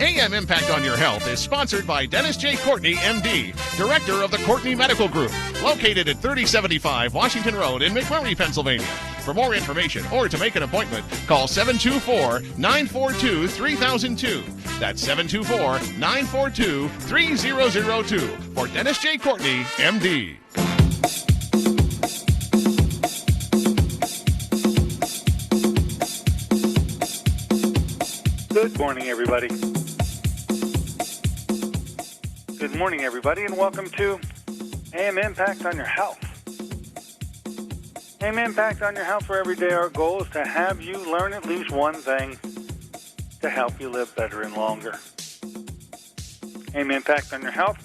AM Impact on Your Health is sponsored by Dennis J. Courtney, MD, Director of the Courtney Medical Group, located at 3075 Washington Road in McMurray, Pennsylvania. For more information or to make an appointment, call 724-942-3002. That's 724-942-3002 for Dennis J. Courtney, MD. Good morning, everybody. Good morning, everybody, and welcome to AM Impact on Your Health. AM Impact on Your Health, where every day our goal is to have you learn at least one thing to help you live better and longer. AM Impact on Your Health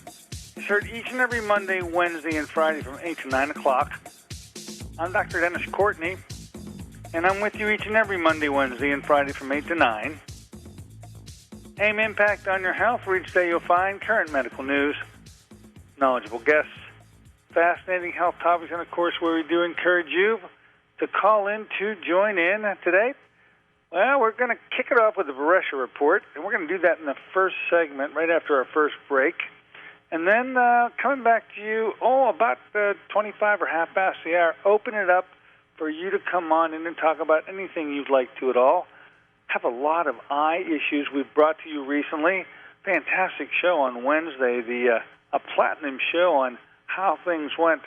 is heard each and every Monday, Wednesday, and Friday from 8 to 9 o'clock. I'm Dr. Dennis Courtney, and I'm with you each and every Monday, Wednesday, and Friday from 8 to 9. AM Impact on Your Health, where each day you'll find current medical news, knowledgeable guests, fascinating health topics, and, of course, where we do encourage you to call in to join in today. Well, we're going to kick it off with the Boresha report, and we're going to do that in the first segment right after our first break. And then coming back to you, about 25 or half past the hour, open it up for you to come on in and talk about anything you'd like to at all. Have a lot of eye issues we've brought to you recently. Fantastic show on Wednesday, a platinum show on how things went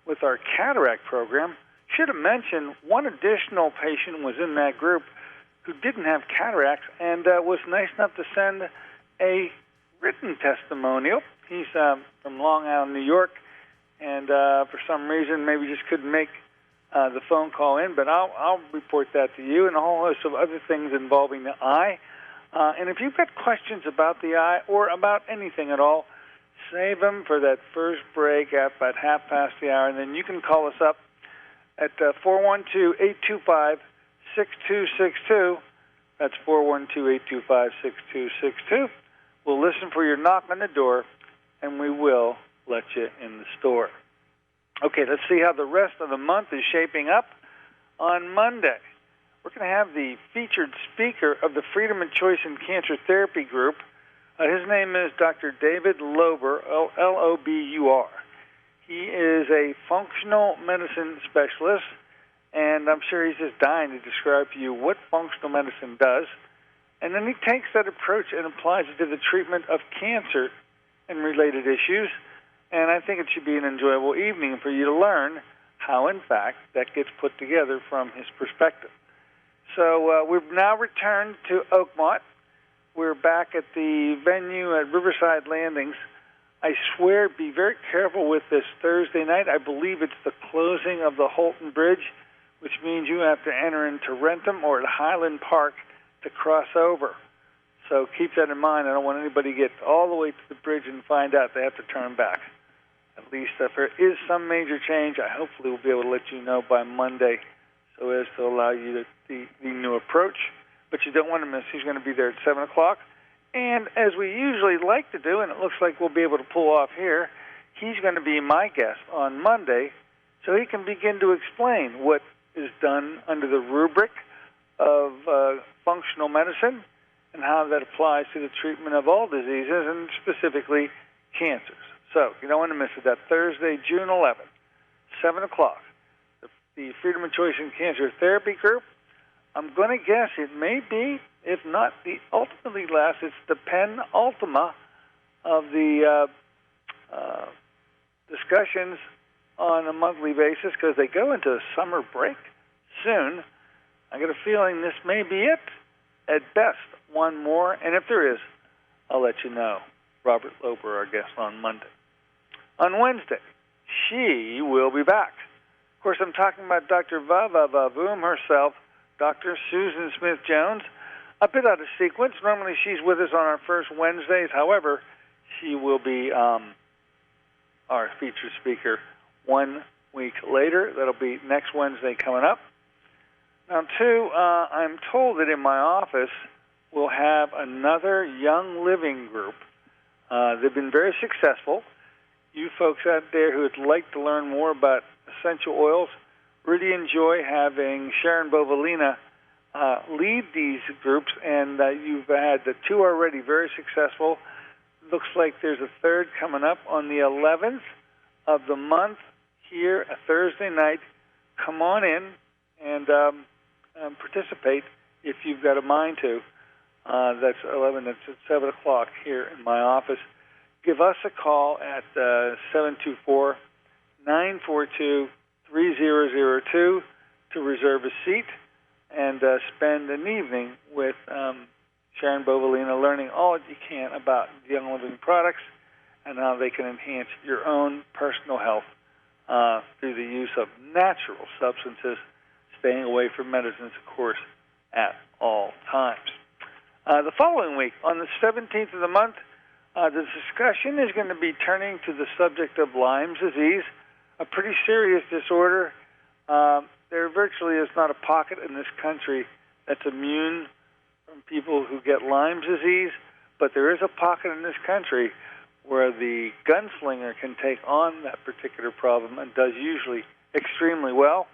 with our cataract program. Should have mentioned one additional patient was in that group who didn't have cataracts and was nice enough to send a written testimonial. He's from Long Island, New York, and for some reason maybe just couldn't make the phone call in, but I'll report that to you, and a whole host of other things involving the eye. And if you've got questions about the eye or about anything at all, save them for that first break at about half past the hour, and then you can call us up at 412-825-6262. That's 412-825-6262. We'll listen for your knock on the door, and we will let you in the store. Okay, let's see how the rest of the month is shaping up. On Monday, we're going to have the featured speaker of the Freedom and Choice in Cancer Therapy Group. His name is Dr. David Lober, L-O-B-U-R. He is a functional medicine specialist, and I'm sure he's just dying to describe to you what functional medicine does. And then he takes that approach and applies it to the treatment of cancer and related issues. And I think it should be an enjoyable evening for you to learn how, in fact, that gets put together from his perspective. So we've now returned to Oakmont. We're back at the venue at Riverside Landings. I swear, be very careful with this Thursday night. I believe it's the closing of the Holton Bridge, which means you have to enter into Rentham or at Highland Park to cross over. So keep that in mind. I don't want anybody to get all the way to the bridge and find out they have to turn back. At least if there is some major change, I hopefully will be able to let you know by Monday so as to allow you the new approach. But you don't want to miss. He's going to be there at 7 o'clock. And as we usually like to do, and it looks like we'll be able to pull off here, he's going to be my guest on Monday so he can begin to explain what is done under the rubric of functional medicine and how that applies to the treatment of all diseases and specifically cancers. So you don't want to miss it. That Thursday, June 11th, 7 o'clock, the Freedom and Choice in Cancer Therapy Group. I'm going to guess it may be, if not the ultimately last, it's the penultima of the discussions on a monthly basis because they go into a summer break soon. I got a feeling this may be it. At best, one more, and if there is, I'll let you know. Robert Lober, our guest on Monday. On Wednesday, she will be back. Of course, I'm talking about Dr. Vavavoom herself, Dr. Susan Smith-Jones. A bit out of sequence. Normally she's with us on our first Wednesdays. However, she will be our featured speaker 1 week later. That'll be next Wednesday coming up. Now, two, I'm told that in my office we'll have another Young Living group. They've been very successful. You folks out there who would like to learn more about essential oils really enjoy having Sharon Bovalina lead these groups, and you've had the 2 already very successful. Looks like there's a third coming up on the 11th of the month here, a Thursday night. Come on in and participate if you've got a mind to. That's 11. That's at 7 o'clock here in my office. Give us a call at 724-942-3002 to reserve a seat and spend an evening with Sharon Bovalina learning all you can about Young Living products and how they can enhance your own personal health through the use of natural substances, staying away from medicines, of course, at all times. The following week, on the 17th of the month, the discussion is going to be turning to the subject of Lyme's disease, a pretty serious disorder. There virtually is not a pocket in this country that's immune from people who get Lyme's disease, but there is a pocket in this country where the gunslinger can take on that particular problem and does usually extremely well.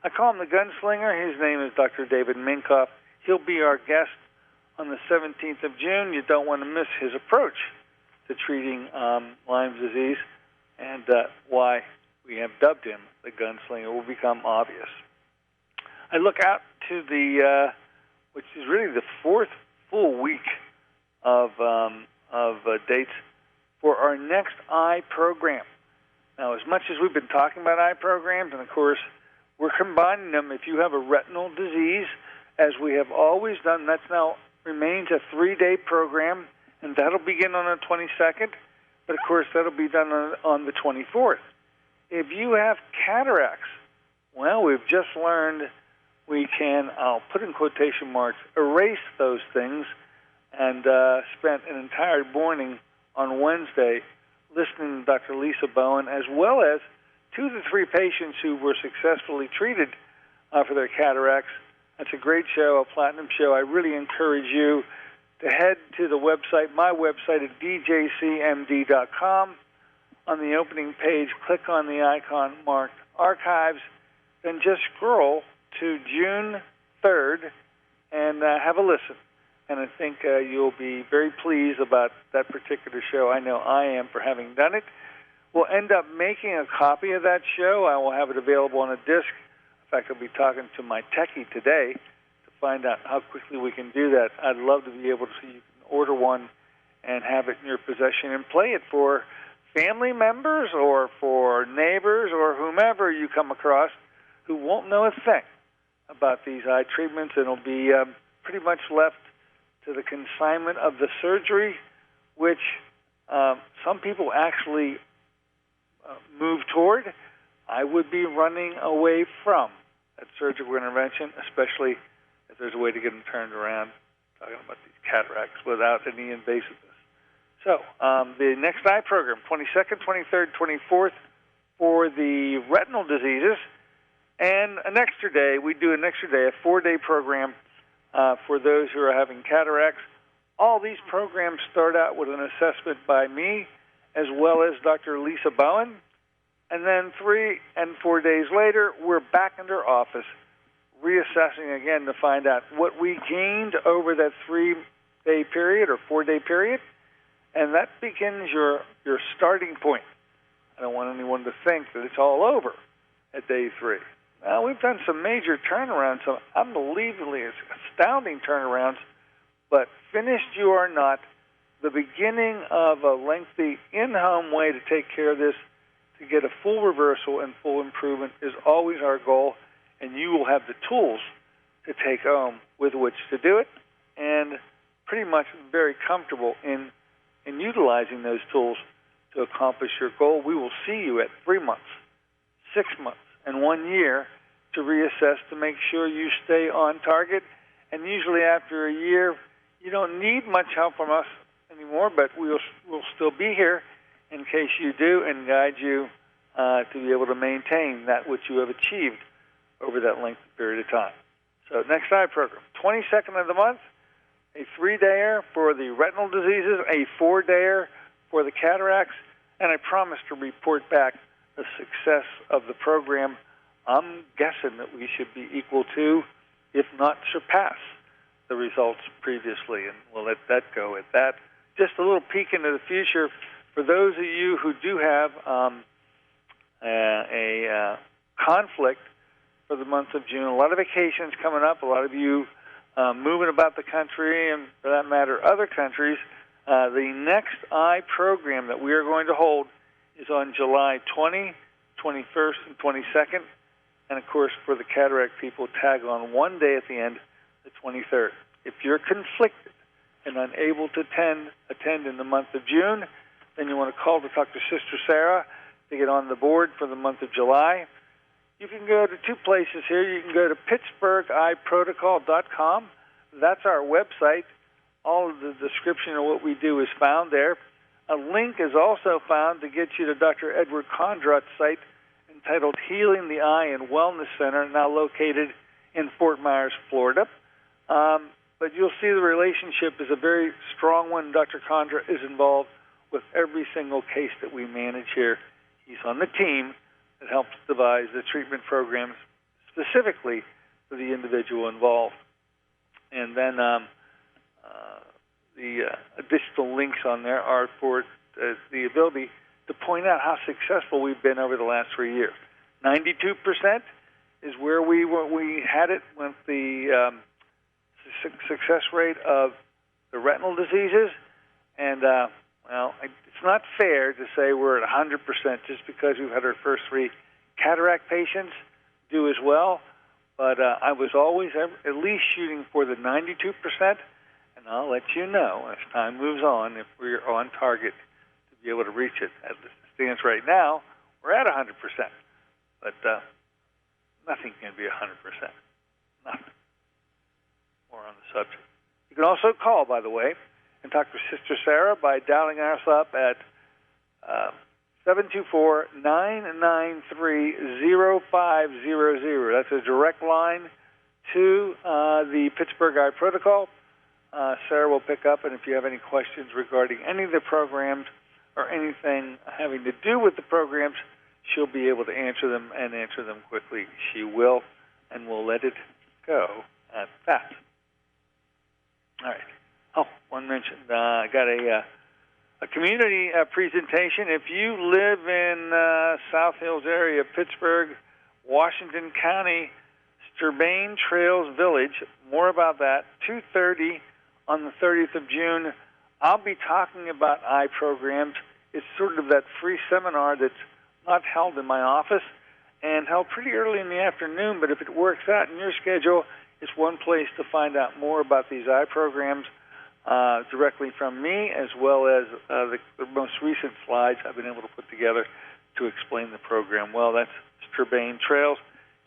I call him the gunslinger. His name is Dr. David Minkoff. He'll be our guest on the 17th of June. You don't want to miss his approach to treating Lyme's disease, and why we have dubbed him the gunslinger will become obvious. I look out to the, which is really the 4th full week of dates for our next eye program. Now, as much as we've been talking about eye programs, and of course, we're combining them. If you have a retinal disease, as we have always done, that's now remains a 3-day program, and that'll begin on the 22nd, but of course, that'll be done on the 24th. If you have cataracts, well, we've just learned we can, I'll put in quotation marks, erase those things, and spent an entire morning on Wednesday listening to Dr. Lisa Bowen, as well as 2 to 3 patients who were successfully treated for their cataracts. That's a great show, a platinum show. I really encourage you to head to the website, my website at djcmd.com. On the opening page, click on the icon marked Archives, then just scroll to June 3rd and have a listen. And I think you'll be very pleased about that particular show. I know I am for having done it. We'll end up making a copy of that show. I will have it available on a disc. In fact, I'll be talking to my techie today to find out how quickly we can do that. I'd love to be able to see you can order one and have it in your possession and play it for family members or for neighbors or whomever you come across who won't know a thing about these eye treatments, and it'll be pretty much left to the consignment of the surgery, which some people actually move toward. I would be running away from that surgical intervention, especially if there's a way to get them turned around, talking about these cataracts without any invasiveness. So the next eye program, 22nd, 23rd, 24th, for the retinal diseases, and an extra day. We do an extra day, a 4-day program for those who are having cataracts. All these programs start out with an assessment by me, as well as Dr. Lisa Bowen. And then 3 and 4 days later, we're back in our office, reassessing again to find out what we gained over that 3-day period or 4-day period. And that begins your starting point. I don't want anyone to think that it's all over at day 3. Now, we've done some major turnarounds, some unbelievably astounding turnarounds, but finished you are not, the beginning of a lengthy in-home way to take care of this, to get a full reversal and full improvement is always our goal, and you will have the tools to take home with which to do it, and pretty much very comfortable in utilizing those tools to accomplish your goal. We will see you at 3 months, 6 months, and 1 year to reassess to make sure you stay on target. And usually after a year, you don't need much help from us anymore, but we'll still be here in case you do and guide you to be able to maintain that which you have achieved over that length of period of time. So next eye program, 22nd of the month, a 3-dayer for the retinal diseases, a 4-dayer for the cataracts, and I promise to report back the success of the program. I'm guessing that we should be equal to, if not surpass the results previously, and we'll let that go at that. Just a little peek into the future for those of you who do have a conflict for the month of June. A lot of vacations coming up, a lot of you moving about the country, and for that matter, other countries. The next eye program that we are going to hold is on July 20, 21st, and 22nd. And, of course, for the cataract people, tag on one day at the end, the 23rd. If you're conflicted and unable to attend in the month of June, then you want to call to talk to Sister Sarah to get on the board for the month of July. You can go to two places here. You can go to PittsburghEyeProtocol.com. That's our website. All of the description of what we do is found there. A link is also found to get you to Dr. Edward Condrat's site entitled Healing the Eye and Wellness Center, now located in Fort Myers, Florida. But you'll see the relationship is a very strong one. Dr. Condrat is involved with every single case that we manage here. He's on the team that helps devise the treatment programs specifically for the individual involved. And then the additional links on there are for the ability to point out how successful we've been over the last 3 years. 92% is where we had it with the success rate of the retinal diseases. And, it's not fair to say we're at 100% just because we've had our first 3 cataract patients do as well. But I was always at least shooting for the 92%, and I'll let you know as time moves on if we're on target to be able to reach it. As it stands right now, we're at 100%, but nothing can be 100%. Nothing. More on the subject. You can also call, by the way, and talk to Sister Sarah by dialing us up at 724-993-0500. That's a direct line to the Pittsburgh Eye Protocol. Sarah will pick up, and if you have any questions regarding any of the programs or anything having to do with the programs, she'll be able to answer them and answer them quickly. She will, and we'll let it go at that. All right. Oh, one mention. I got a community presentation. If you live in South Hills area, Pittsburgh, Washington County, Sturbane Trails Village, more about that, 2:30 on the 30th of June. I'll be talking about eye programs. It's sort of that free seminar that's not held in my office and held pretty early in the afternoon, but if it works out in your schedule, it's one place to find out more about these eye programs directly from me, as well as the most recent slides I've been able to put together to explain the program well. That's Sturbane Trails.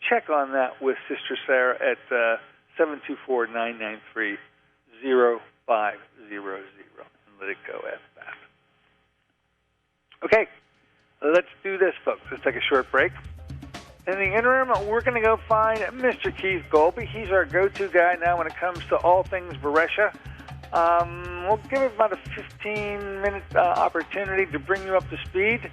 Check on that with Sister Sarah at 724-993-0500 and let it go at that. Okay, let's do this, folks. Let's take a short break. In the interim, we're going to go find Mr. Keith Golby. He's our go-to guy now when it comes to all things Boresha. We'll give it about a 15-minute opportunity to bring you up to speed.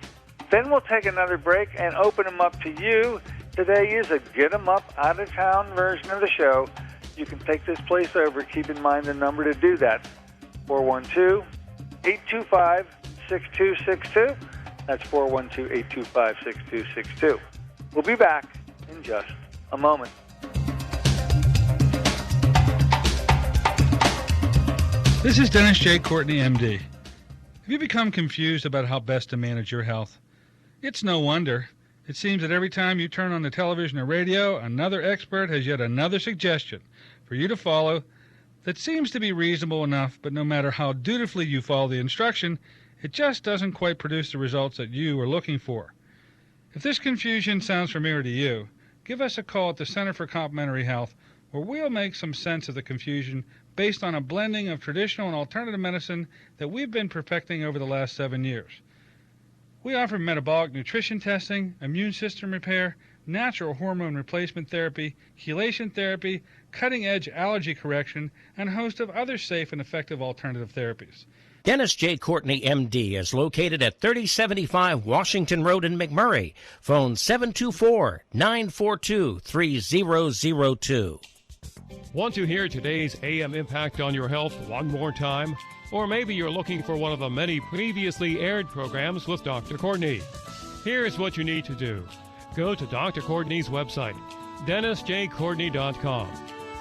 Then we'll take another break and open them up to you. Today is a Get 'em Up, out-of-town version of the show. You can take this place over. Keep in mind the number to do that, 412-825-6262. That's 412-825-6262. We'll be back in just a moment. This is Dennis J. Courtney, MD. Have you become confused about how best to manage your health? It's no wonder. It seems that every time you turn on the television or radio, another expert has yet another suggestion for you to follow that seems to be reasonable enough, but no matter how dutifully you follow the instruction, it just doesn't quite produce the results that you are looking for. If this confusion sounds familiar to you, give us a call at the Center for Complementary Health, where we'll make some sense of the confusion based on a blending of traditional and alternative medicine that we've been perfecting over the last 7 years. We offer metabolic nutrition testing, immune system repair, natural hormone replacement therapy, chelation therapy, cutting-edge allergy correction, and a host of other safe and effective alternative therapies. Dennis J. Courtney, MD, is located at 3075 Washington Road in McMurray. Phone 724-942-3002. Want to hear today's AM Impact on your health one more time? Or maybe you're looking for one of the many previously aired programs with Dr. Courtney. Here's what you need to do. Go to Dr. Courtney's website, DennisJCourtney.com.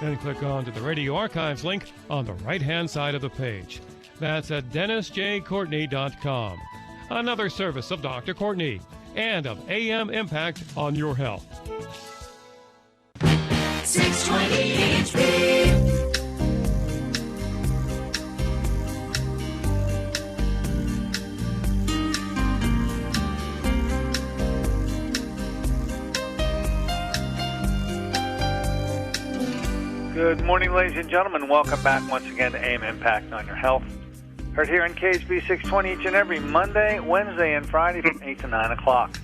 Then click on to the Radio Archives link on the right-hand side of the page. That's at DennisJCourtney.com. Another service of Dr. Courtney and of AM Impact on your health. 620 HP. Good morning, ladies and gentlemen. Welcome back once again to AM Impact on Your Health. Heard here on KHB 620 each and every Monday, Wednesday, and Friday from 8 to 9 o'clock.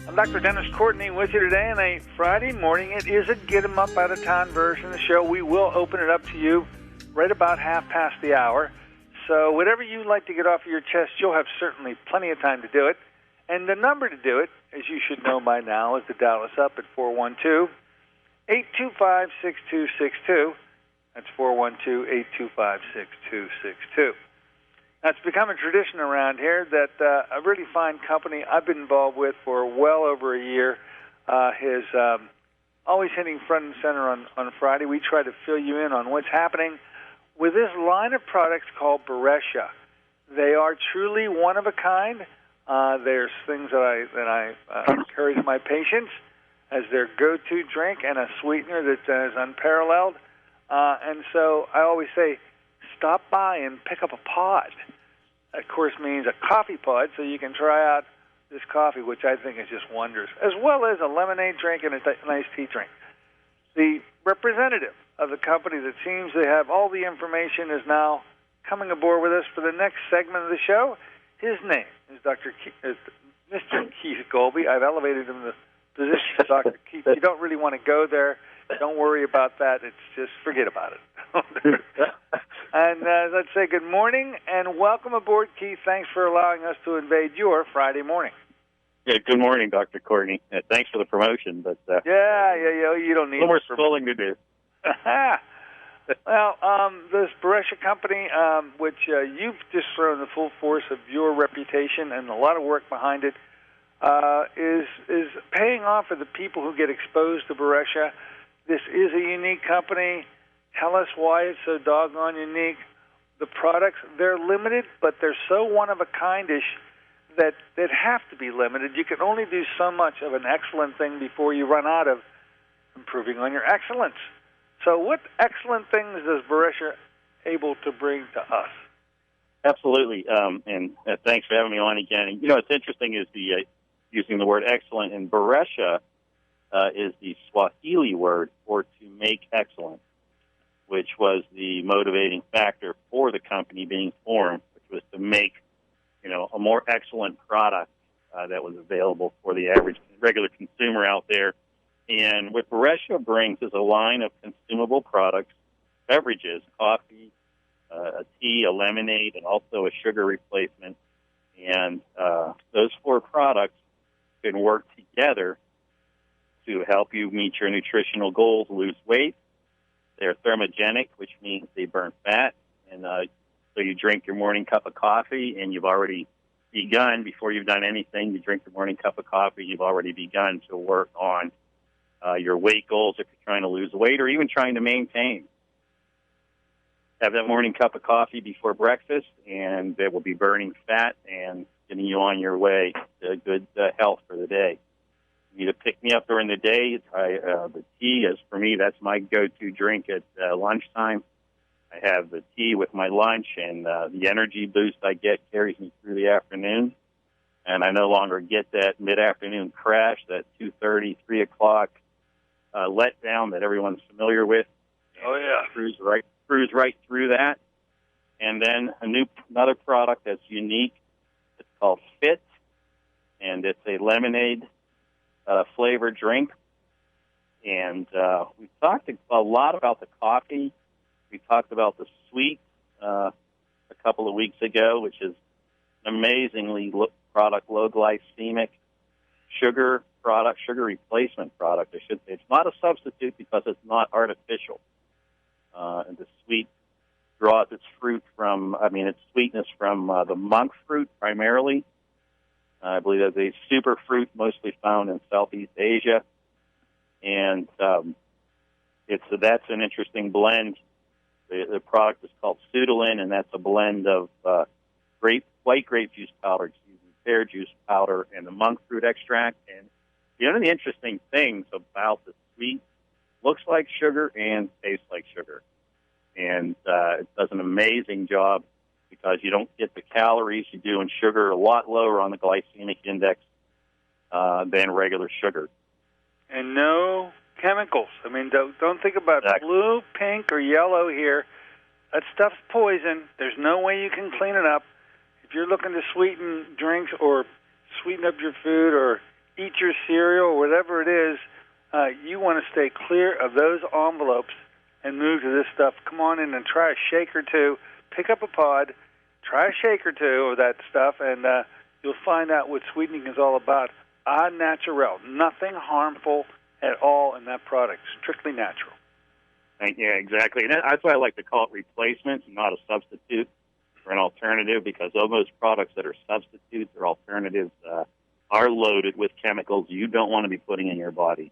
I'm Dr. Dennis Courtney with you today on a Friday morning. It is a get 'em up out of town version of the show. We will open it up to you right about half past the hour. So whatever you'd like to get off of your chest, you'll have certainly plenty of time to do it. And the number to do it, as you should know by now, is to dial us up at 412-825-6262. That's 412-825-6262. Now, it's become a tradition around here that a really fine company I've been involved with for well over a year is always hitting front and center on Friday. We try to fill you in on what's happening with this line of products called Boresha. They are truly one of a kind. There's things that I encourage my patients as their go-to drink and a sweetener that is unparalleled. And so I always say, stop by and pick up a pod. That, of course, means a coffee pod, so you can try out this coffee, which I think is just wondrous, as well as a lemonade drink and a nice tea drink. The representative of the company that seems to have all the information is now coming aboard with us for the next segment of the show. His name is Mr. Keith Golby. I've elevated him to the position of Dr. Keith. You don't really want to go there. Don't worry about that. It's just forget about it. And let's say good morning and welcome aboard, Keith. Thanks for allowing us to invade your Friday morning. Yeah, good morning, Dr. Courtney. Thanks for the promotion, but yeah, you don't need a little more schooling to do. Well, this Boresha company, which you've just thrown the full force of your reputation and a lot of work behind it, is paying off for the people who get exposed to Boresha. This is a unique company. Tell us why it's so doggone unique. The products, they're limited, but they're so one-of-a-kindish that they'd have to be limited. You can only do so much of an excellent thing before you run out of improving on your excellence. So what excellent things is Boresha able to bring to us? Absolutely, and thanks for having me on again. And, it's interesting is the using the word excellent, and Boresha is the Swahili word for to make excellent, which was the motivating factor for the company being formed, which was to make, a more excellent product that was available for the average regular consumer out there. And what Boresha brings is a line of consumable products, beverages, coffee, a tea, a lemonade, and also a sugar replacement. And those four products can work together to help you meet your nutritional goals, lose weight. They're thermogenic, which means they burn fat. And so you drink your morning cup of coffee, and you've already begun, before you've done anything, you drink your morning cup of coffee, you've already begun to work on your weight goals if you're trying to lose weight or even trying to maintain. Have that morning cup of coffee before breakfast, and it will be burning fat and getting you on your way to good health for the day. You need to pick me up during the day. The tea is, for me, that's my go-to drink at lunchtime. I have the tea with my lunch, and the energy boost I get carries me through the afternoon. And I no longer get that mid-afternoon crash, that 2:30, 3 o'clock letdown that everyone's familiar with. Oh, yeah. Cruise right through that. And then another product that's unique. It's called Fit, and it's a lemonade flavored drink. And we've talked a lot about the coffee. We talked about the sweet a couple of weeks ago, which is an amazingly product, low glycemic, sugar product, sugar replacement product, I should say. It's not a substitute because it's not artificial. And the sweet draws its fruit from, its sweetness from the monk fruit primarily. I believe that's a super fruit mostly found in Southeast Asia. And that's an interesting blend. The product is called Pseudolin, and that's a blend of white grape juice powder, pear juice powder, and the monk fruit extract. And one of the interesting things about the sweet, looks like sugar and tastes like sugar. And it does an amazing job because you don't get the calories you do in sugar, a lot lower on the glycemic index than regular sugar. And no chemicals. Don't think about Exactly. blue, pink, or yellow here. That stuff's poison. There's no way you can clean it up. If you're looking to sweeten drinks or sweeten up your food or eat your cereal or whatever it is, you want to stay clear of those envelopes and move to this stuff. Come on in and try a shake or two. Pick up a pod, try a shake or two of that stuff, and you'll find out what sweetening is all about. Au naturel. Nothing harmful at all in that product. Strictly natural. Yeah, exactly. And that's why I like to call it replacement, not a substitute or an alternative, because all those products that are substitutes or alternatives are loaded with chemicals you don't want to be putting in your body.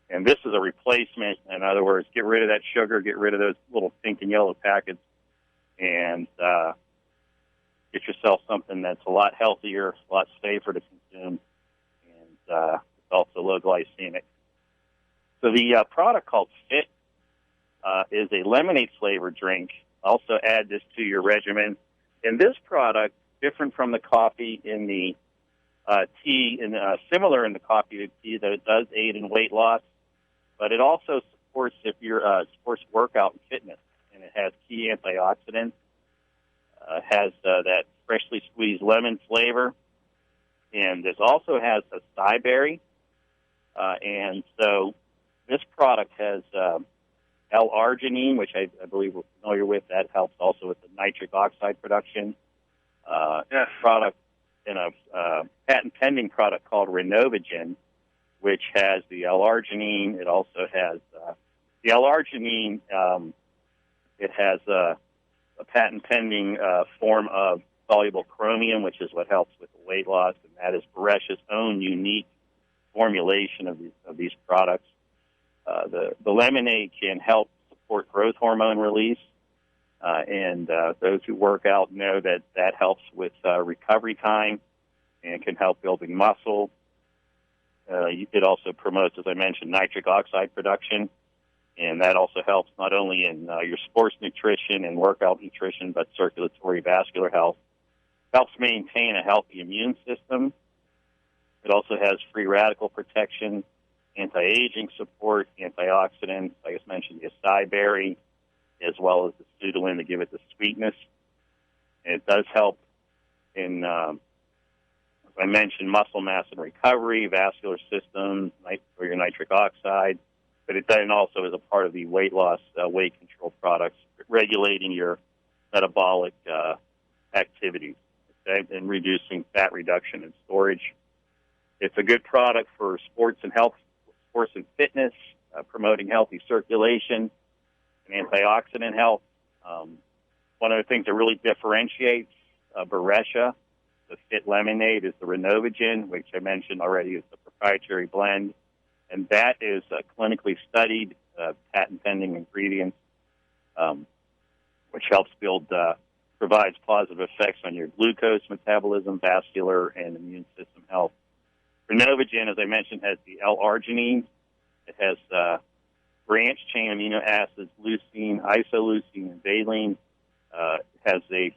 And this is a replacement. In other words, get rid of that sugar, get rid of those little pink and yellow packets, and get yourself something that's a lot healthier, a lot safer to consume, and it's also low glycemic. So the product called Fit is a lemonade-flavored drink. Also add this to your regimen. And this product, different from the coffee in the tea, and similar in the coffee to tea, that it does aid in weight loss, but it also supports supports workout and fitness. And it has key antioxidants. Has that freshly squeezed lemon flavor, and this also has acai berry. And so this product has L-arginine, which I believe we're familiar with. That helps also with the nitric oxide production. Yes. Product in a patent-pending product called Renovigen, which has the L-arginine. It also has the L-arginine. It has a patent-pending form of soluble chromium, which is what helps with the weight loss, and that is Boresha's own unique formulation of these products. The lemonade can help support growth hormone release, and those who work out know that helps with recovery time and can help building muscle. It also promotes, as I mentioned, nitric oxide production, and that also helps not only in your sports nutrition and workout nutrition, but circulatory vascular health. Helps maintain a healthy immune system. It also has free radical protection, anti-aging support, antioxidants. I just mentioned the acai berry, as well as the Pseudolin to give it the sweetness. And it does help in, as I mentioned, muscle mass and recovery, vascular system, for your nitric oxide. But it then also is a part of the weight loss, weight control products, regulating your metabolic activities, okay, and reducing fat reduction and storage. It's a good product for sports and health, sports and fitness, promoting healthy circulation and antioxidant health. One of the things that really differentiates Boresha, the Fit Lemonade, is the Renovigen, which I mentioned already is the proprietary blend. And that is a clinically studied, patent-pending ingredient, which helps provides positive effects on your glucose metabolism, vascular, and immune system health. Renovigen, as I mentioned, has the L-arginine. It has branched-chain amino acids, leucine, isoleucine, and valine. It has a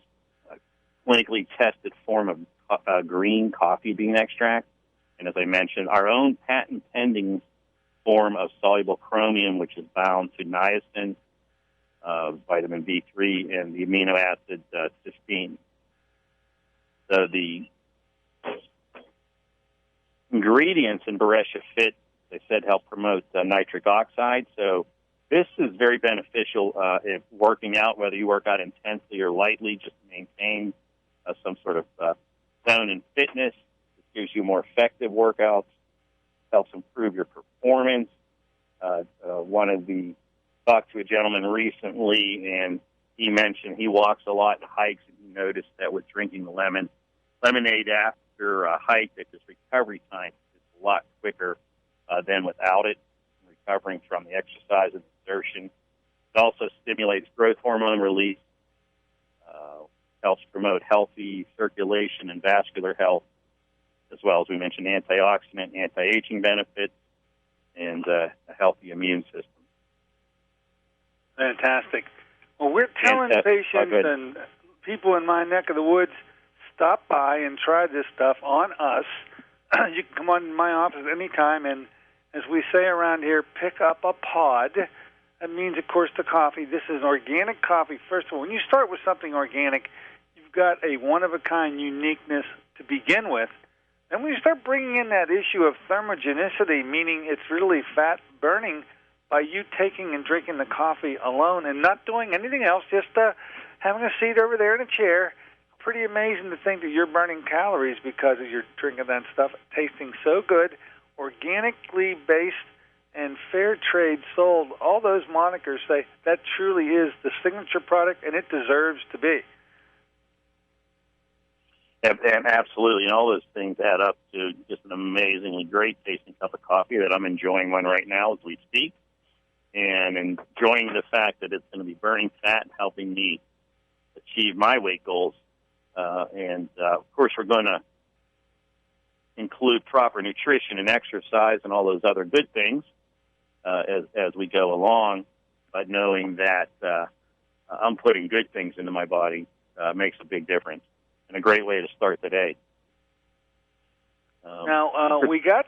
clinically tested form of green coffee bean extract. And as I mentioned, our own patent-pending form of soluble chromium, which is bound to niacin, vitamin B3, and the amino acid cysteine. So the ingredients in Boresha Fit, they said, help promote nitric oxide. So this is very beneficial if working out, whether you work out intensely or lightly, just to maintain some sort of zone in fitness. Gives you more effective workouts. helps improve your performance. Talked to a gentleman recently, and he mentioned he walks a lot and hikes, and he noticed that with drinking the lemonade after a hike, that his recovery time is a lot quicker than without it, recovering from the exercise and exertion. It also stimulates growth hormone release, helps promote healthy circulation and vascular health, as well as we mentioned antioxidant, anti-aging benefits, and a healthy immune system. Fantastic. Well, we're telling Fantastic. patients and people in my neck of the woods, stop by and try this stuff on us. You can come on to my office anytime, and as we say around here, pick up a pod. That means, of course, the coffee. This is organic coffee. First of all, when you start with something organic, you've got a one-of-a-kind uniqueness to begin with. And when you start bringing in that issue of thermogenicity, meaning it's really fat burning, by you taking and drinking the coffee alone and not doing anything else, just having a seat over there in a chair, pretty amazing to think that you're burning calories because of your drinking that stuff, tasting so good, organically based and fair trade sold. All those monikers say that truly is the signature product, and it deserves to be. And absolutely, and all those things add up to just an amazingly great tasting cup of coffee that I'm enjoying one right now as we speak, and enjoying the fact that it's going to be burning fat and helping me achieve my weight goals. Of course, we're going to include proper nutrition and exercise and all those other good things as we go along, but knowing that I'm putting good things into my body makes a big difference and a great way to start the day. Now, we got,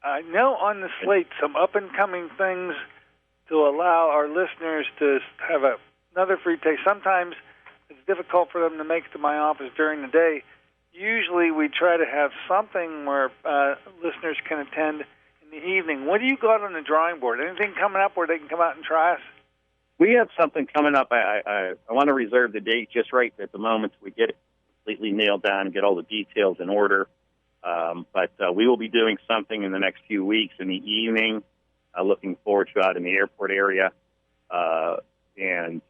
I know on the slate, some up-and-coming things to allow our listeners to have another free taste. Sometimes it's difficult for them to make it to my office during the day. Usually we try to have something where listeners can attend in the evening. What do you got on the drawing board? Anything coming up where they can come out and try us? We have something coming up. I want to reserve the date just right at the moment so we get it completely nailed down and get all the details in order. But we will be doing something in the next few weeks in the evening. Looking forward to out in the airport area. And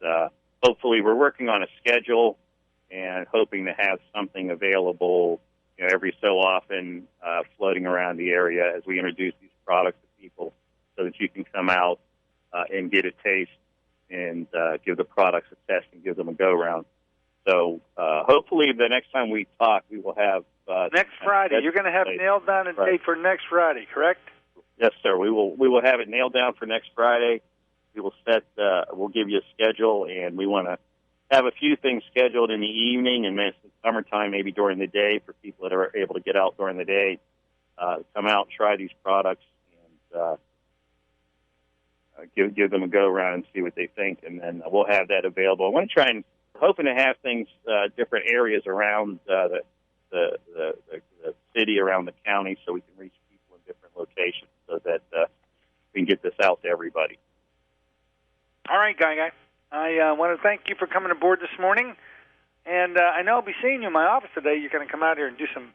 hopefully we're working on a schedule and hoping to have something available every so often floating around the area as we introduce these products to people so that you can come out and get a taste and give the products a test and give them a go-round. So hopefully the next time we talk, we will have... next Friday. You're going to have nailed down a date for next Friday, correct? Yes, sir. We will have it nailed down for next Friday. We will we'll give you a schedule, and we want to have a few things scheduled in the evening and in summertime, maybe during the day for people that are able to get out during the day, come out, try these products, and give them a go-around and see what they think, and then we'll have that available. I want to try and hoping to have things, different areas around the city, around the county, so we can reach people in different locations so that we can get this out to everybody. All right, Guy. I want to thank you for coming aboard this morning, and I know I'll be seeing you in my office today. You're going to come out here and do some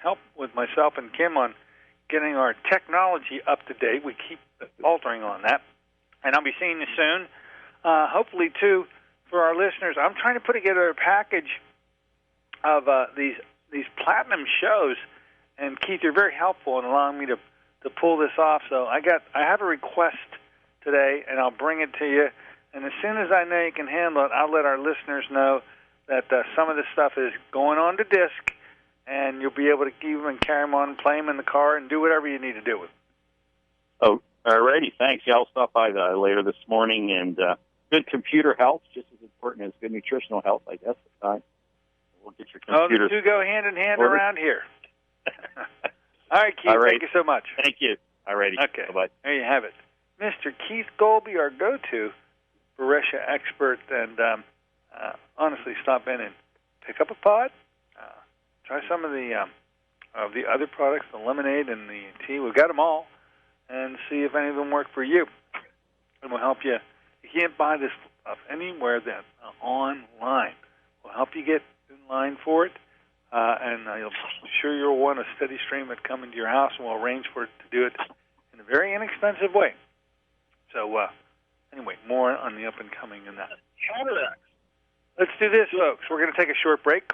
help with myself and Kim on getting our technology up to date. We keep altering on that, and I'll be seeing you soon. Hopefully, too, for our listeners, I'm trying to put together a package of these platinum shows, and Keith, you're very helpful in allowing me to pull this off. So I have a request today, and I'll bring it to you. And as soon as I know you can handle it, I'll let our listeners know that some of this stuff is going on to disc, and you'll be able to keep them and carry them on and play them in the car and do whatever you need to do with them. Oh, all righty. Thanks. Yeah, I'll stop by later this morning. And good computer health, just as important as good nutritional health, I guess. We'll get your computer. Oh, the two go hand in hand around here. All right, Keith. All right. Thank you so much. Thank you. All righty. Okay. Bye-bye. There you have it. Mr. Keith Golby, our go-to Boresha expert, and honestly, stop in and pick up a pod. Try some of the other products, the lemonade and the tea. We've got them all, and see if any of them work for you. And we'll help you. You can't buy this stuff anywhere then online. We'll help you get in line for it, and you'll sure you'll want a steady stream of coming to your house, and we'll arrange for it to do it in a very inexpensive way. So, anyway, more on the up-and-coming in that. Let's do this, folks. We're going to take a short break.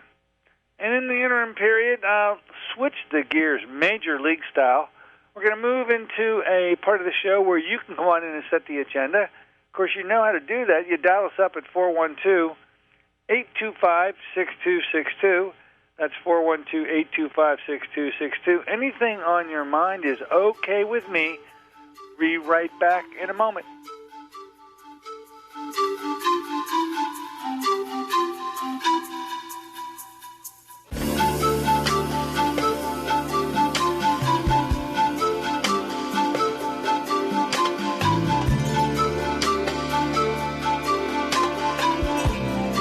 And in the interim period, I'll switch the gears Major League style. We're going to move into a part of the show where you can come on in and set the agenda. Of course, you know how to do that. You dial us up at 412-825-6262. That's 412-825-6262. Anything on your mind is okay with me. Be right back in a moment.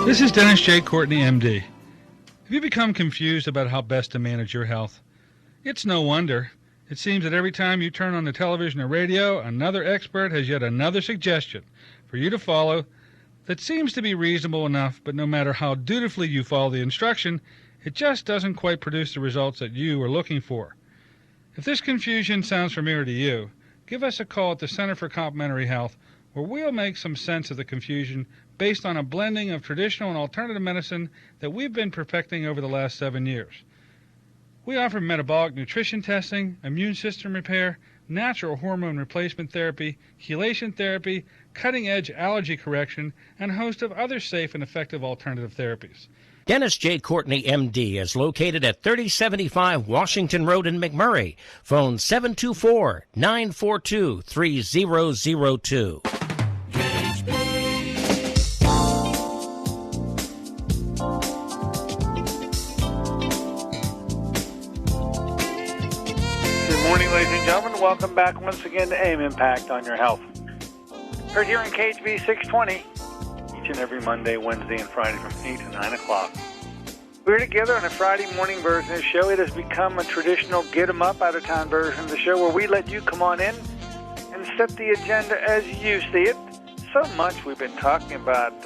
This is Dennis J. Courtney, MD. Have you become confused about how best to manage your health? It's no wonder. It seems that every time you turn on the television or radio, another expert has yet another suggestion for you to follow that seems to be reasonable enough, but no matter how dutifully you follow the instruction, it just doesn't quite produce the results that you are looking for. If this confusion sounds familiar to you, give us a call at the Center for Complementary Health, where we'll make some sense of the confusion based on a blending of traditional and alternative medicine that we've been perfecting over the last 7 years. We offer metabolic nutrition testing, immune system repair, natural hormone replacement therapy, chelation therapy, cutting-edge allergy correction, and a host of other safe and effective alternative therapies. Dennis J. Courtney, MD, is located at 3075 Washington Road in McMurray. Phone 724-942-3002. Ladies and gentlemen, welcome back once again to AIM Impact on Your Health. Heard here in KHB 620 each and every Monday, Wednesday, and Friday from 8 to 9 o'clock. We're together on a Friday morning version of the show. It has become a traditional get-em-up, out-of-town version of the show where we let you come on in and set the agenda as you see it. So much we've been talking about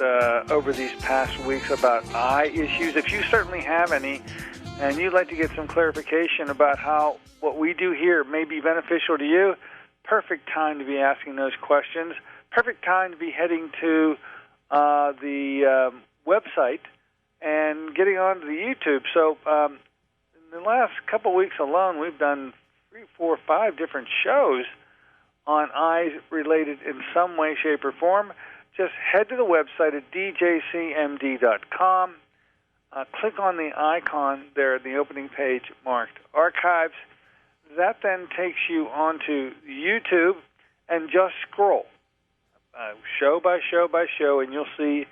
over these past weeks about eye issues. If you certainly have any, and you'd like to get some clarification about how what we do here may be beneficial to you, perfect time to be asking those questions. Perfect time to be heading to the website and getting onto the YouTube. So in the last couple of weeks alone, we've done 3, 4, 5 different shows on eyes related in some way, shape, or form. Just head to the website at djcmd.com. Click on the icon there at the opening page marked Archives. That then takes you onto YouTube, and just scroll show by show by show, and you'll see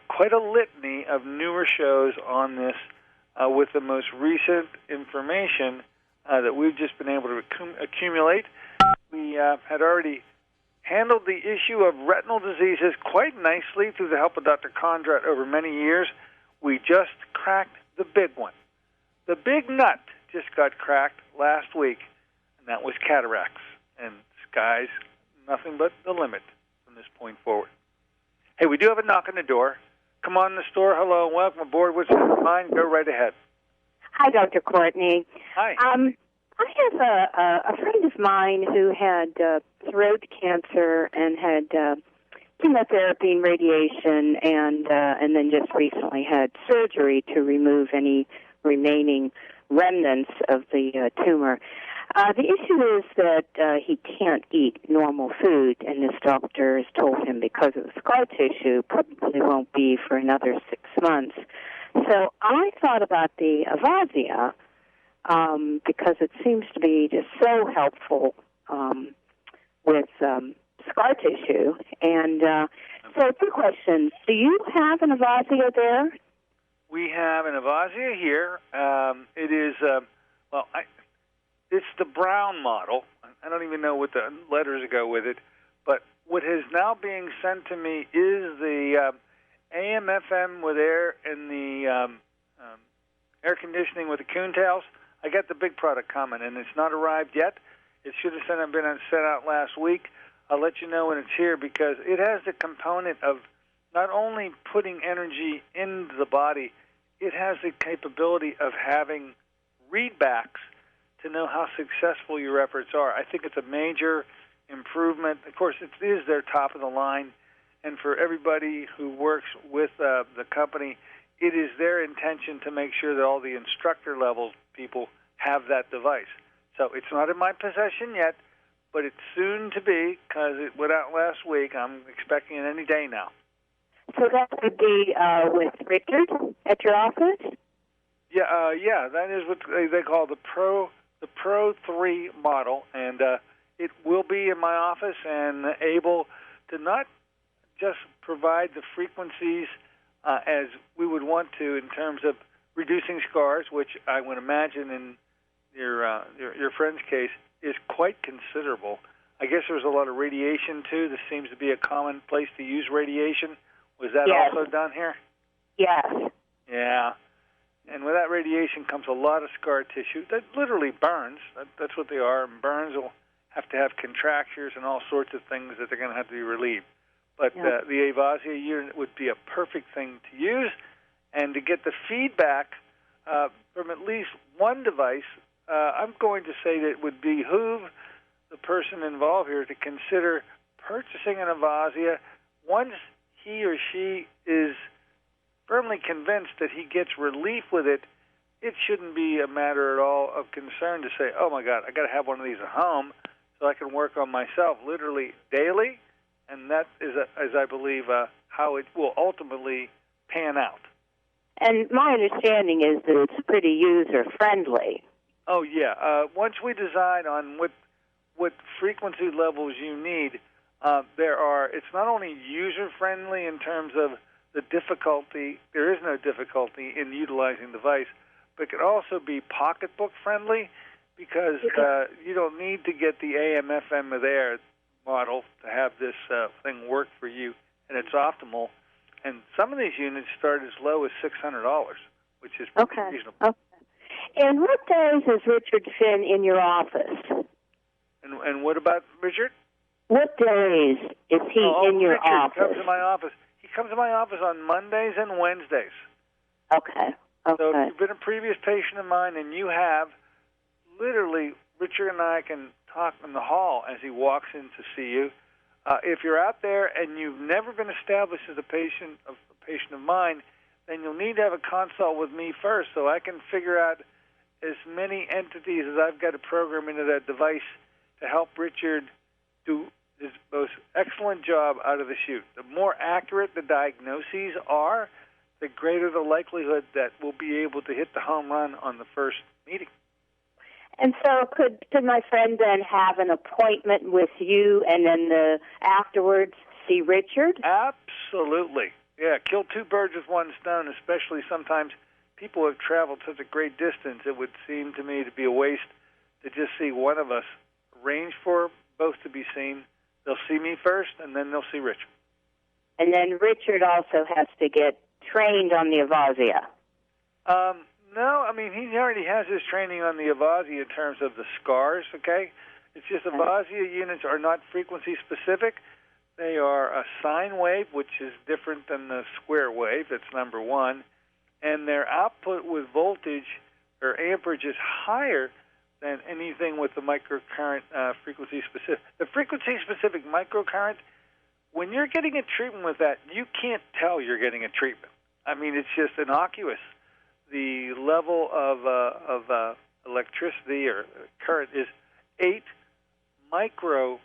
quite a litany of newer shows on this with the most recent information that we've just been able to accumulate. We had already handled the issue of retinal diseases quite nicely through the help of Dr. Condrat over many years. We just cracked the big one. The big nut just got cracked last week, and that was cataracts. And sky's nothing but the limit from this point forward. Hey, we do have a knock on the door. Come on in the store. Hello, and welcome aboard. What's on your mind? Go right ahead. Hi, Dr. Courtney. Hi. I have a friend of mine who had throat cancer and had chemotherapy and radiation, and then just recently had surgery to remove any remaining remnants of the tumor. The issue is that he can't eat normal food, and his doctor has told him because of the scar tissue probably won't be for another 6 months. So I thought about the Avazia because it seems to be just so helpful with scar tissue. And so 2 questions. Do you have an Avazia there? We have an Avazia here. It is, it's the brown model. I don't even know what the letters go with it. But what is now being sent to me is the AM/FM with air and the air conditioning with the coontails. I got the big product coming, and it's not arrived yet. It should have been sent out last week. I'll let you know when it's here because it has the component of not only putting energy into the body, it has the capability of having readbacks to know how successful your efforts are. I think it's a major improvement. Of course, it is their top of the line, and for everybody who works with the company, it is their intention to make sure that all the instructor level people have that device. So it's not in my possession yet, but it's soon to be because it went out last week. I'm expecting it any day now. So that would be with Richard at your office? Yeah, that is what they call the Pro 3 model, and it will be in my office and able to not just provide the frequencies as we would want to in terms of reducing scars, which I would imagine in your friend's case is quite considerable. I guess there's a lot of radiation too. This seems to be a common place to use radiation. Was that also done here? Yes. Yeah. And with that radiation comes a lot of scar tissue that literally burns. That's what they are. And burns will have to have contractures and all sorts of things that they're going to have to be relieved. But the Avasia unit would be a perfect thing to use. And to get the feedback from at least one device, I'm going to say that it would behoove the person involved here to consider purchasing an Avasia once he or she is firmly convinced that he gets relief with it. It shouldn't be a matter at all of concern to say, oh, my God, I got to have one of these at home so I can work on myself literally daily. And that is, as I believe, how it will ultimately pan out. And my understanding is that it's pretty user-friendly. Oh, yeah. Once we decide on what frequency levels you need, it's not only user-friendly in terms of the difficulty. There is no difficulty in utilizing the device, but it can also be pocketbook-friendly because you don't need to get the AM/FM of air model to have this thing work for you, and it's optimal. And some of these units start as low as $600, which is pretty reasonable. Okay. And what days is Richard Finn in your office? And what about Richard? What days is he in your Richard office? Comes to my office. He comes to my office on Mondays and Wednesdays. Okay. So if you've been a previous patient of mine and you have, literally, Richard and I can talk in the hall as he walks in to see you. If you're out there and you've never been established as a patient of mine, then you'll need to have a consult with me first so I can figure out as many entities as I've got to program into that device to help Richard do his most excellent job out of the chute. The more accurate the diagnoses are, the greater the likelihood that we'll be able to hit the home run on the first meeting. And so could my friend then have an appointment with you and then afterwards see Richard? Absolutely. Yeah, kill two birds with one stone, especially sometimes people who have traveled such a great distance. It would seem to me to be a waste to just see one of us. Arrange for both to be seen. They'll see me first, and then they'll see Richard. And then Richard also has to get trained on the Avasia. No, I mean, he already has his training on the Avasia in terms of the scars, okay? It's just Avasia units are not frequency-specific. They are a sine wave, which is different than the square wave. That's number one. And their output with voltage or amperage is higher than anything with the microcurrent frequency-specific. The frequency-specific microcurrent, when you're getting a treatment with that, you can't tell you're getting a treatment. I mean, it's just innocuous. The level of electricity or current is 8 microamps,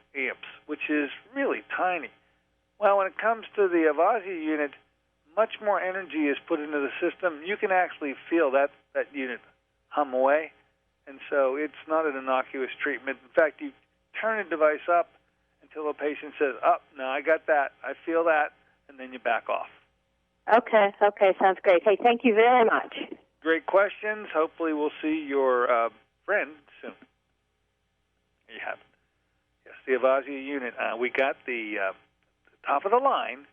which is really tiny. Well, when it comes to the Avasia unit, much more energy is put into the system. You can actually feel that unit hum away, and so it's not an innocuous treatment. In fact, you turn the device up until the patient says, oh, no, I got that, I feel that, and then you back off. Okay, sounds great. Hey, thank you very much. Great questions. Hopefully we'll see your friend soon. There you have it. Yes, the Avasia unit. We got the top of the line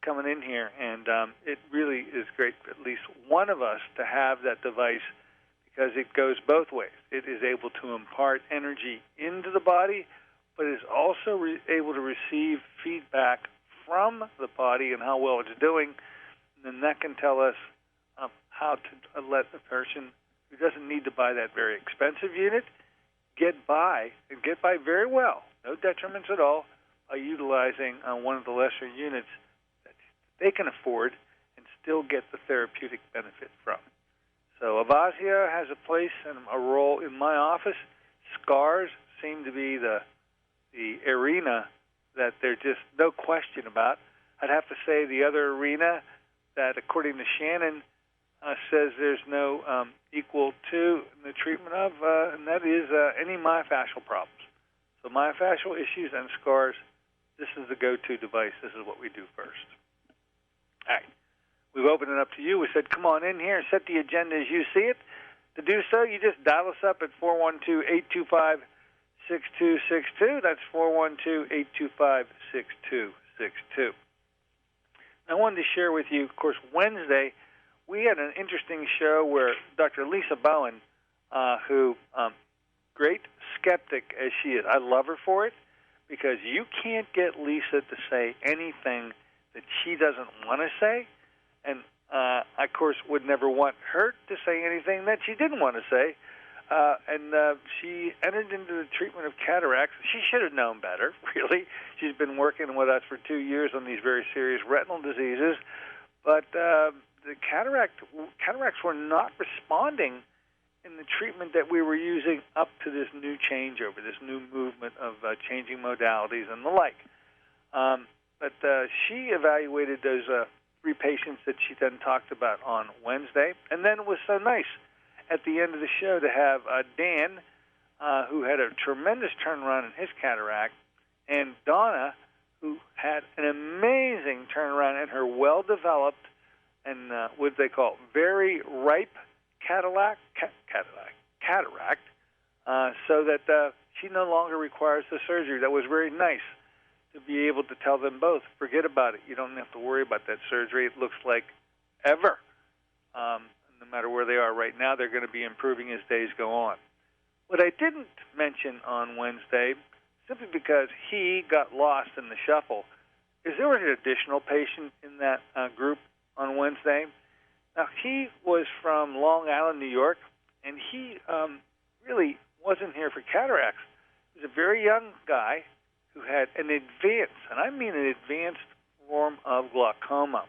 coming in here, and it really is great for at least one of us to have that device because it goes both ways. It is able to impart energy into the body, but is also able to receive feedback from the body and how well it's doing. And then that can tell us how to let the person who doesn't need to buy that very expensive unit get by very well, no detriments at all, by utilizing one of the lesser units that they can afford and still get the therapeutic benefit from. So Avasia has a place and a role in my office. Scars seem to be the arena that there's just no question about. I'd have to say the other arena that, according to Shannon, says there's no equal to in the treatment of, and that is any myofascial problems. So myofascial issues and scars, this is the go-to device. This is what we do first. All right. We've opened it up to you. We said, come on in here and set the agenda as you see it. To do so, you just dial us up at 412-825-6262. That's 412-825-6262. I wanted to share with you, of course, Wednesday, we had an interesting show where Dr. Lisa Bowen, who, great skeptic as she is, I love her for it, because you can't get Lisa to say anything that she doesn't want to say, and I, of course, would never want her to say anything that she didn't want to say, and she entered into the treatment of cataracts. She should have known better, really. She's been working with us for 2 years on these very serious retinal diseases, but the cataracts were not responding in the treatment that we were using up to this new changeover, this new movement of changing modalities and the like. But she evaluated those 3 patients that she then talked about on Wednesday, and then it was so nice at the end of the show to have Dan, who had a tremendous turnaround in his cataract, and Donna, who had an amazing turnaround in her well-developed and what they call very ripe cataract, so that she no longer requires the surgery. That was very nice to be able to tell them both, forget about it. You don't have to worry about that surgery. It looks like ever. No matter where they are right now, they're going to be improving as days go on. What I didn't mention on Wednesday, simply because he got lost in the shuffle, is there was an additional patient in that group on Wednesday. Now, he was from Long Island, New York, and he really wasn't here for cataracts. He was a very young guy who had an advanced, and I mean an advanced form of glaucoma.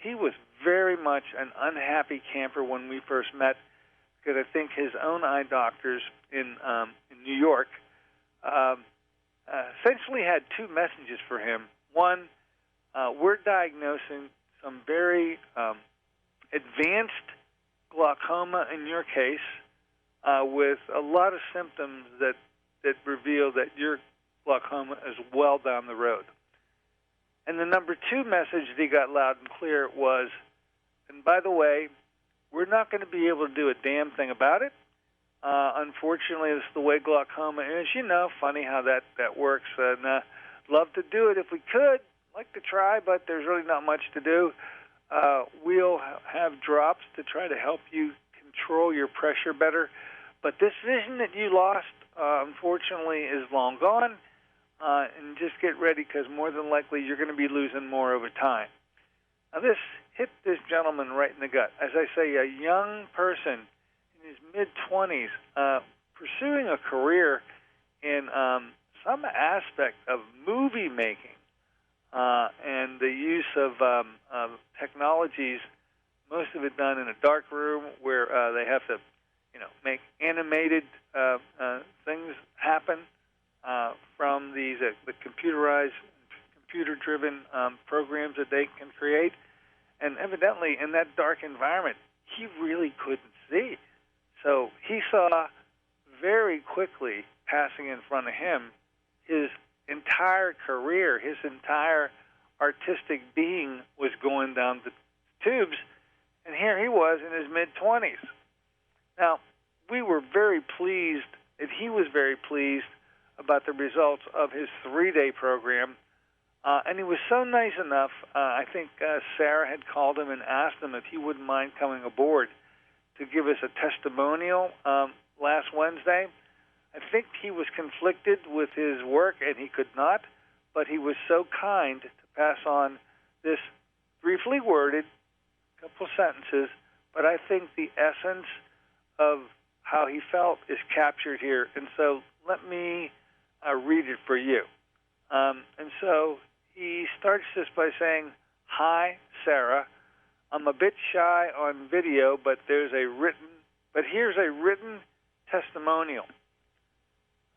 He was very much an unhappy camper when we first met, because I think his own eye doctors in New York essentially had 2 messages for him. One, we're diagnosing some very advanced glaucoma in your case, with a lot of symptoms that reveal that your glaucoma is well down the road. And the number 2 message that he got loud and clear was, and by the way, we're not going to be able to do a damn thing about it. Unfortunately, it's the way glaucoma is. You know, funny how that works. And love to do it if we could. Like to try, but there's really not much to do. We'll have drops to try to help you control your pressure better. But this vision that you lost, unfortunately, is long gone. And just get ready, because more than likely you're going to be losing more over time. Now, this hit this gentleman right in the gut. As I say, a young person in his mid-20s pursuing a career in some aspect of movie making and the use of technologies, most of it done in a dark room where they have to, make animated things happen from these the computerized, computer-driven programs that they can create. And evidently, in that dark environment, he really couldn't see. So he saw very quickly, passing in front of him, his entire career, his entire artistic being was going down the tubes, and here he was in his mid-20s. Now, we were very pleased, and he was very pleased about the results of his 3-day program, and he was so nice enough, I think Sarah had called him and asked him if he wouldn't mind coming aboard to give us a testimonial last Wednesday. I think he was conflicted with his work, and he could not, but he was so kind to pass on this briefly worded couple sentences, but I think the essence of how he felt is captured here. And so let me read it for you. And so he starts this by saying, "Hi, Sarah. I'm a bit shy on video, but here's a written testimonial."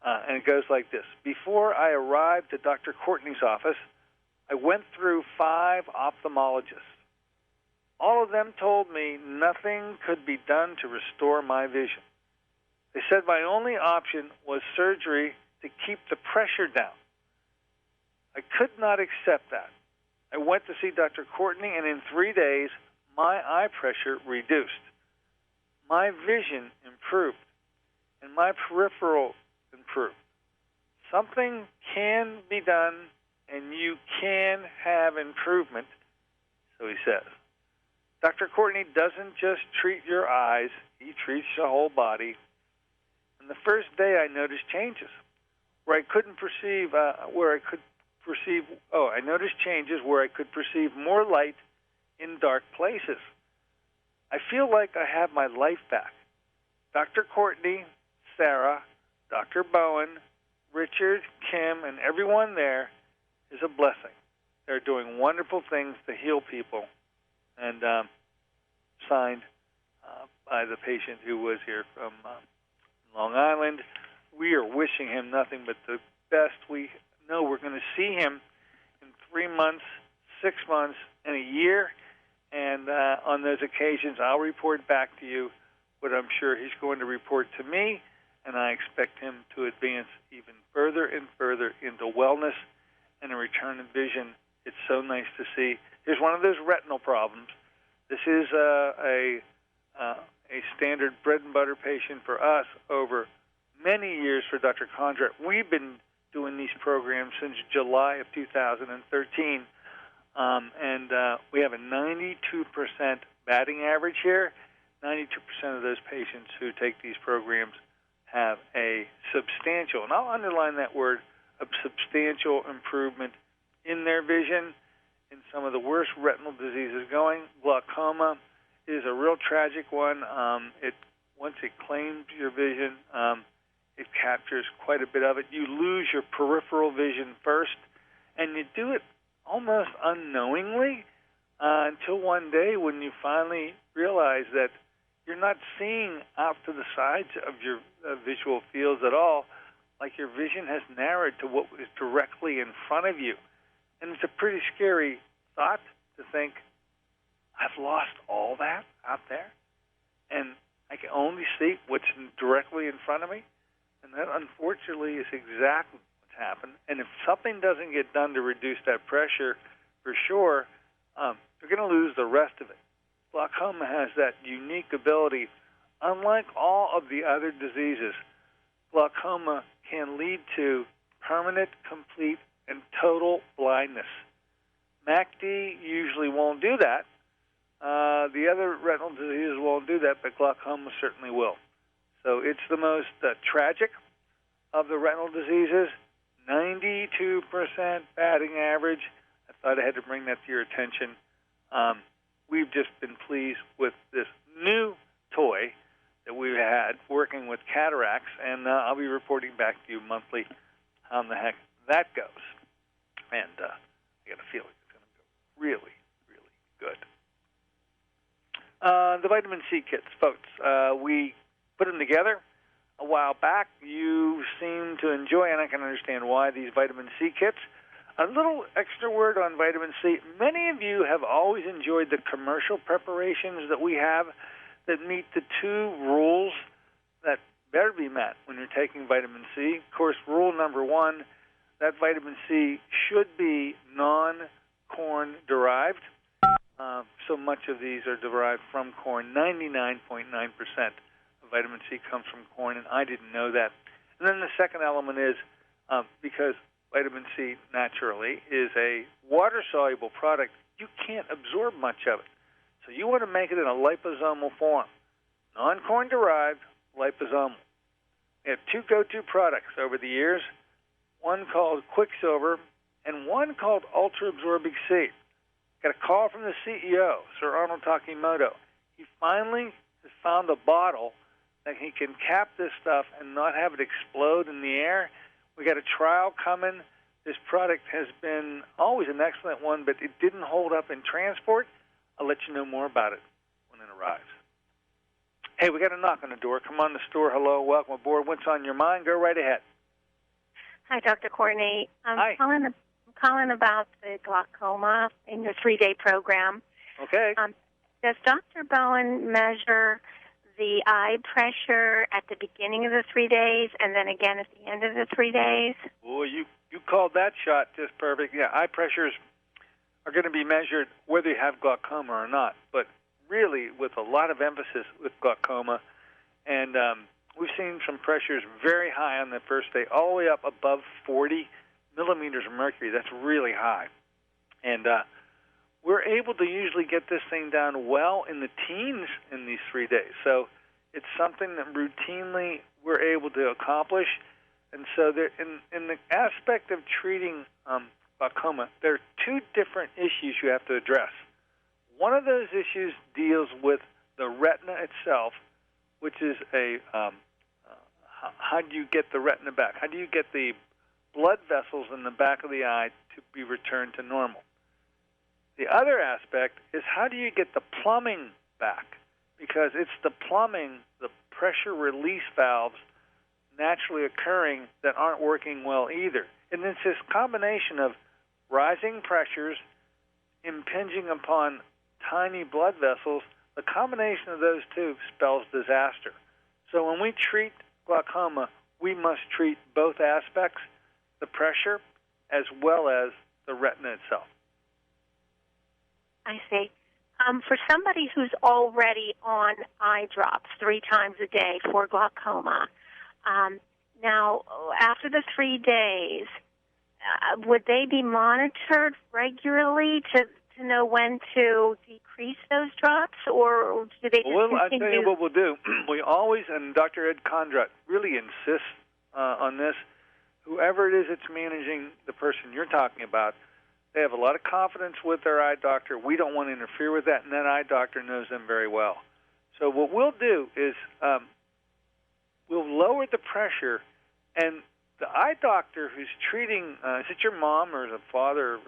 And it goes like this. "Before I arrived at Dr. Courtney's office, I went through 5 ophthalmologists. All of them told me nothing could be done to restore my vision. They said my only option was surgery to keep the pressure down. I could not accept that. I went to see Dr. Courtney, and in 3 days, my eye pressure reduced. My vision improved, and my peripheral improved. Something can be done, and you can have improvement," so he says. "Dr. Courtney doesn't just treat your eyes, he treats the whole body. And the first day I noticed changes I noticed changes where I could perceive more light in dark places. I feel like I have my life back. Dr. Courtney, Sarah, Dr. Bowen, Richard, Kim, and everyone there is a blessing. They're doing wonderful things to heal people." And signed by the patient who was here from Long Island. We are wishing him nothing but the best. We know we're going to see him in 3 months, 6 months, and a year. And on those occasions, I'll report back to you what I'm sure he's going to report to me. And I expect him to advance even further and further into wellness and a return of vision. It's so nice to see. Here's one of those retinal problems. This is a standard bread and butter patient for us over many years for Dr. Condrat. We've been doing these programs since July of 2013, and we have a 92% batting average here. 92% of those patients who take these programs have a substantial, and I'll underline that word, a substantial improvement in their vision. In some of the worst retinal diseases going, glaucoma is a real tragic one. Once it claims your vision, it captures quite a bit of it. You lose your peripheral vision first, and you do it almost unknowingly until one day when you finally realize that you're not seeing out to the sides of your visual fields at all, like your vision has narrowed to what is directly in front of you. And it's a pretty scary thought to think, I've lost all that out there, and I can only see what's directly in front of me. And that, unfortunately, is exactly what's happened. And if something doesn't get done to reduce that pressure, for sure, you're going to lose the rest of it. Glaucoma has that unique ability. Unlike all of the other diseases, glaucoma can lead to permanent, complete, and total blindness. MACD usually won't do that. The other retinal diseases won't do that, but glaucoma certainly will. So it's the most tragic of the retinal diseases. 92% batting average. I thought I had to bring that to your attention. We've just been pleased with this new toy that we've had working with cataracts, and I'll be reporting back to you monthly how the heck that goes. And I got a feeling it's going to go really, really good. The vitamin C kits, folks, we put them together a while back. You seem to enjoy, and I can understand why, these vitamin C kits. A little extra word on vitamin C. Many of you have always enjoyed the commercial preparations that we have that meet the 2 rules that better be met when you're taking vitamin C. Of course, rule number 1, that vitamin C should be non-corn derived. So much of these are derived from corn. 99.9% of vitamin C comes from corn, and I didn't know that. And then the second element is because vitamin C naturally is a water-soluble product, you can't absorb much of it. So you want to make it in a liposomal form. Non-corn derived, liposomal. We have 2 go-to products over the years, one called Quicksilver and one called Ultra Absorbic C. Got a call from the CEO, Sir Arnold Takimoto. he finally has found a bottle that he can cap this stuff and not have it explode in the air. We got a trial coming. This product has been always an excellent one, but it didn't hold up in transport. I'll let you know more about it when it arrives. Hey, we got a knock on the door. Come on the store. Hello, welcome aboard. What's on your mind? Go right ahead. Hi, Dr. Courtney. Hi. I'm calling about the glaucoma in your 3-day program. Okay. Does Dr. Bowen measure the eye pressure at the beginning of the 3 days and then again at the end of the 3 days? Boy, you called that shot just perfect. Yeah, eye pressures are going to be measured whether you have glaucoma or not, but really with a lot of emphasis with glaucoma. And we've seen some pressures very high on the first day, all the way up above 40 millimeters of mercury. That's really high. And we're able to usually get this thing down well in the teens in these 3 days. So it's something that routinely we're able to accomplish. And so there, in the aspect of treating glaucoma, there are two different issues you have to address. One of those issues deals with the retina itself, which is how do you get the retina back? How do you get the blood vessels in the back of the eye to be returned to normal? The other aspect is how do you get the plumbing back? Because it's the plumbing, the pressure release valves naturally occurring that aren't working well either. And it's this combination of rising pressures impinging upon tiny blood vessels. The combination of those two spells disaster. So when we treat glaucoma, we must treat both aspects, the pressure as well as the retina itself. I see. For somebody who's already on eye drops 3 times a day for glaucoma, now after the 3 days, would they be monitored regularly to know when to decrease those drops, or do they just continue? I'll tell you what we'll do. We always, and Dr. Ed Condrat really insists on this, whoever it is that's managing the person you're talking about, they have a lot of confidence with their eye doctor. We don't want to interfere with that, and that eye doctor knows them very well. So what we'll do is we'll lower the pressure, and the eye doctor who's treating, is it your mom or the father?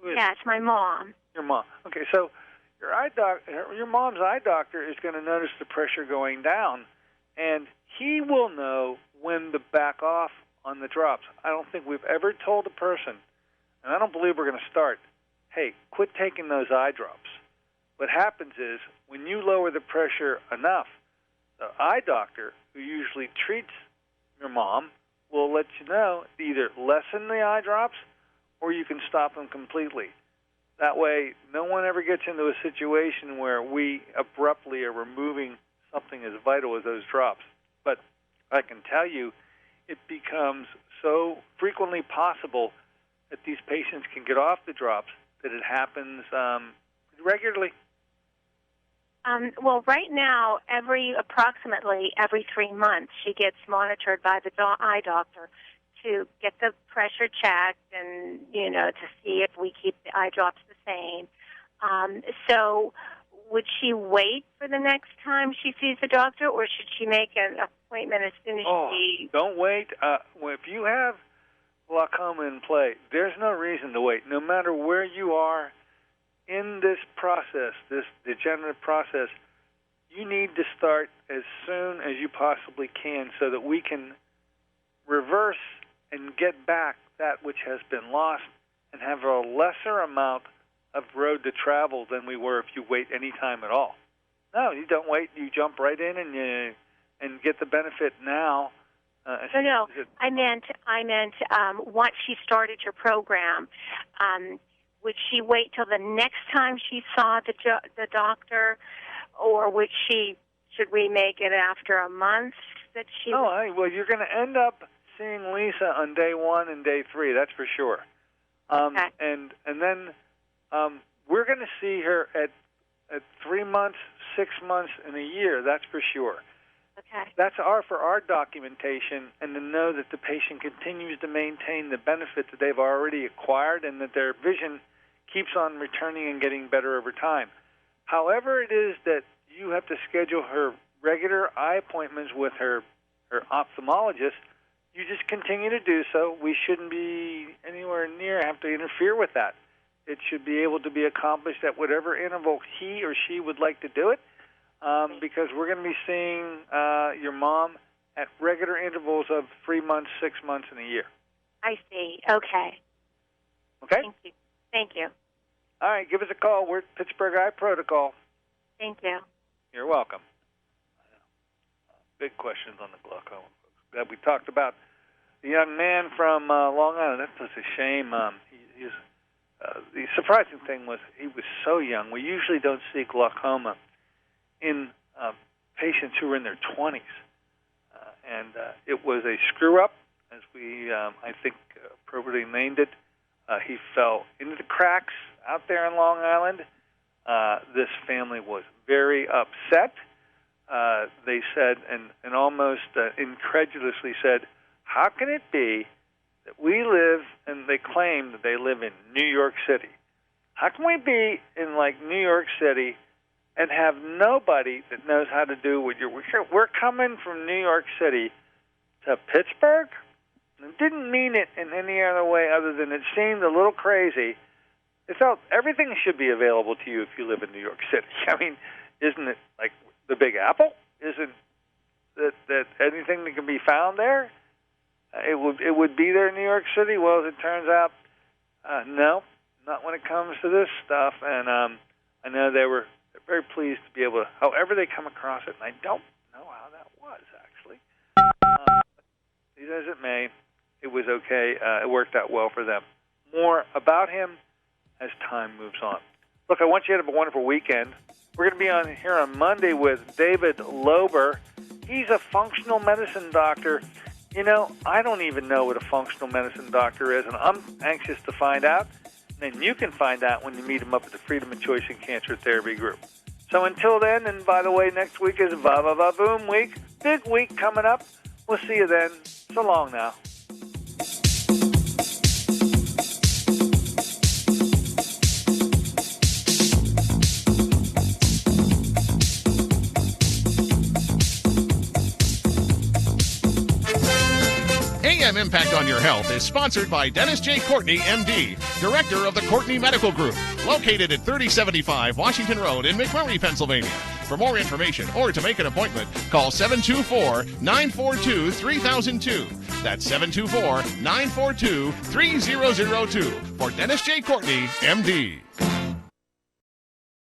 Who is Yeah, it's my mom. Your mom. Okay, so your mom's eye doctor is going to notice the pressure going down, and he will know when to back off on the drops. I don't think we've ever told a person, and I don't believe we're going to start, hey, quit taking those eye drops. What happens is when you lower the pressure enough, the eye doctor, who usually treats your mom, will let you know to either lessen the eye drops or you can stop them completely. That way, no one ever gets into a situation where we abruptly are removing something as vital as those drops. But I can tell you, it becomes so frequently possible that these patients can get off the drops that it happens regularly. Well, right now, approximately every 3 months, she gets monitored by the eye doctor to get the pressure checked and, to see if we keep the eye drops the same. So would she wait for the next time she sees the doctor, or should she make an appointment as soon as she... Don't wait. If you have glaucoma in play, there's no reason to wait. No matter where you are in this process, this degenerative process, you need to start as soon as you possibly can so that we can reverse and get back that which has been lost and have a lesser amount of road to travel than we were if you wait any time at all. No, you don't wait. You jump right in and get the benefit now. No, I meant once she started your program, would she wait till the next time she saw the doctor, or should we make it after a month that she... well, you're going to end up seeing Lisa on day 1 and day 3, that's for sure. Okay. And then we're going to see her at 3 months, 6 months, and a year, that's for sure. Okay. That's for our documentation, and to know that the patient continues to maintain the benefit that they've already acquired and that their vision keeps on returning and getting better over time. However it is that you have to schedule her regular eye appointments with her ophthalmologist, you just continue to do so. We shouldn't be anywhere near have to interfere with that. It should be able to be accomplished at whatever interval he or she would like to do it, because we're going to be seeing your mom at regular intervals of 3 months, 6 months, and a year. I see. Okay. Okay? Thank you. Thank you. All right, give us a call. We're at Pittsburgh Eye Protocol. Thank you. You're welcome. Big questions on the glaucoma. We talked about the young man from Long Island. That was a shame. The surprising thing was he was so young. We usually don't see glaucoma in patients who are in their 20s. And it was a screw-up, as we, I think, appropriately named it. He fell into the cracks out there in Long Island. This family was very upset. They said, and almost incredulously said, how can it be that we live, and they claim that they live in New York City. How can we be in, like, New York City and have nobody that knows how to do what we're coming from New York City to Pittsburgh? And didn't mean it in any other way other than it seemed a little crazy. It felt everything should be available to you if you live in New York City. I mean, isn't it like the Big Apple? Isn't that anything that can be found there? It would be there in New York City. Well, as it turns out, no, not when it comes to this stuff. And I know they're very pleased to be able to, however they come across it, and I don't know how that was, actually. As it may, it was okay. It worked out well for them. More about him as time moves on. Look, I want you to have a wonderful weekend. We're going to be on here on Monday with David Lober. He's a functional medicine doctor. You know, I don't even know what a functional medicine doctor is, and I'm anxious to find out. And you can find out when you meet him up at the Freedom of Choice in Cancer Therapy group. So until then, and by the way, next week is Va-Va-Va-Boom week. Big week coming up. We'll see you then. So long now. AM Impact on Your Health is sponsored by Dennis J. Courtney, MD, Director of the Courtney Medical Group, located at 3075 Washington Road in McMurray, Pennsylvania. For more information or to make an appointment, call 724-942-3002. That's 724-942-3002 for Dennis J. Courtney, MD.